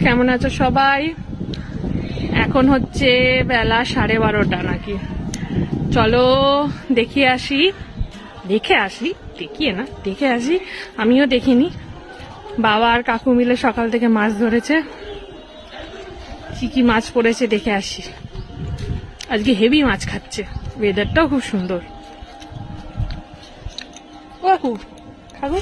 কেমন আছো সবাই? এখন হচ্ছে বেলা 12:30 নাকি। চলো দেখে আসি। আমিও দেখিনি। বাবা আর কাকু মিলে সকাল থেকে মাছ ধরেছে। কি কি মাছ পড়েছে দেখে আসি। আজকে হেভি মাছ খাচ্ছে, ওয়েদারটাও খুব সুন্দর। ও কাকু, কাকু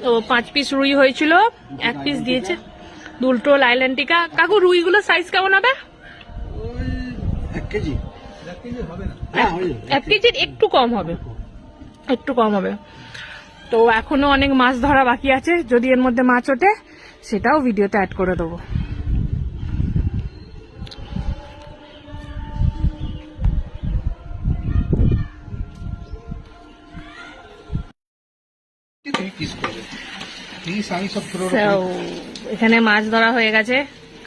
ও 5 পিস রুই হয়েছিল, 1 পিস দিয়েছে। দুটো লাইল্যান্টিকা। কাকু রুইগুলো সাইজ কেমন হবে? 1 কেজি। 1 কেজির একটু কম হবে। তো এখনো অনেক মাছ ধরা বাকি আছে, যদি এর মধ্যে মাছ ওঠে সেটাও ভিডিওতে অ্যাড করে দেবো। এখানে মাছ ধরা হয়ে গেছে,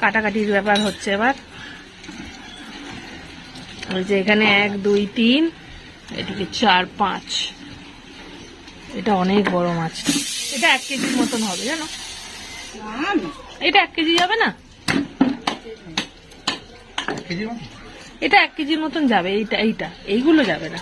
কাটাকাটির ব্যাপার হচ্ছে এবার। ওই যে এখানে 1 2 3, এদিকে 4 5। এটা অনেক বড় মাছ। এটা 1 কেজির মতন হবে জানো। এটা 1 কেজি যাবে না, এটা 1 কেজির মতন যাবে। এইগুলো যাবে না।